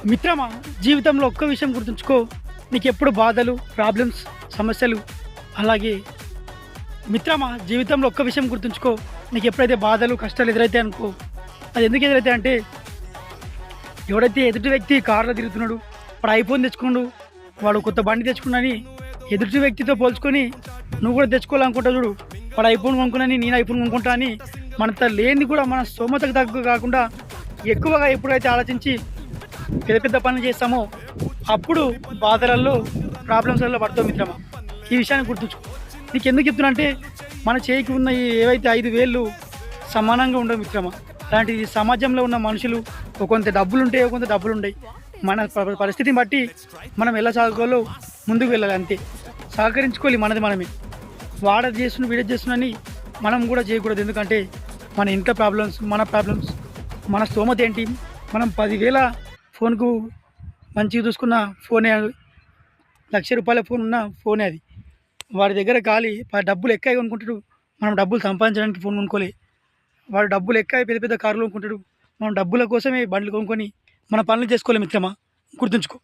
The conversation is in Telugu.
మిత్రమా, జీవితంలో ఒక్క విషయం గుర్తుంచుకో. నీకెప్పుడు బాధలు, ప్రాబ్లమ్స్, సమస్యలు అలాగే మిత్రమా, జీవితంలో ఒక్క విషయం గుర్తుంచుకో. నీకెప్పుడైతే బాధలు, కష్టాలు ఎదురైతాయి అనుకో, అది ఎందుకు ఎదురైతాయి అంటే, ఎవడైతే ఎదుటి వ్యక్తి కారులో తిరుగుతున్నాడు, వాడు ఐఫోన్ తెచ్చుకోండు, వాడు కొత్త బండి తెచ్చుకున్నాని ఎదుటి వ్యక్తితో పోల్చుకొని నువ్వు కూడా తెచ్చుకోవాలనుకుంటావు చూడు. వాడు ఐఫోన్ కొనుక్కున్నాని నేను ఐఫోన్ కొనుక్కుంటా అని మనంత లేనిది కూడా మన స్తోమతకు తగ్గ కాకుండా ఎక్కువగా ఎప్పుడైతే ఆలోచించి పెద్ద పెద్ద పనులు చేస్తామో అప్పుడు బాధలలో, ప్రాబ్లమ్స్లలో పడతావు మిత్రమా. ఈ విషయాన్ని గుర్తుంచుకో. నీకు ఎందుకు చెప్తున్నా అంటే, మన చేయికి ఉన్న ఈ ఏవైతే 5 వేళ్ళు సమానంగా ఉండవు మిత్రమా. అలాంటిది సమాజంలో ఉన్న మనుషులు కొంత డబ్బులు ఉంటాయి, కొంత డబ్బులు ఉంటాయి. మన పరిస్థితిని బట్టి మనం ఎలా సాగుకోవాలో ముందుకు వెళ్ళాలి అంతే. సహకరించుకోవాలి మనది మనమే. వాడది చేస్తున్న వీడది చేస్తున్నని మనం కూడా చేయకూడదు. ఎందుకంటే మన ఇంట్లో ప్రాబ్లమ్స్, మన ప్రాబ్లమ్స్, మన స్తోమత ఏంటి. మనం 10,000 ఫోన్కు మంచిగా చూసుకున్న ఫోనే, ₹1,00,000 ఫోన్ ఉన్న ఫోనే అది. వాడి దగ్గర ఖాళీ డబ్బులు ఎక్కువ కొనుక్కుంటాడు, మనం డబ్బులు సంపాదించడానికి ఫోన్ కొనుక్కోలే. వాడు డబ్బులు ఎక్కువ పెద్ద పెద్ద కార్లు కొనుక్కుంటాడు, మనం డబ్బుల కోసమే బండ్లు కొనుక్కొని మన పనులు చేసుకోలేము మిత్రమా. గుర్తుంచుకో.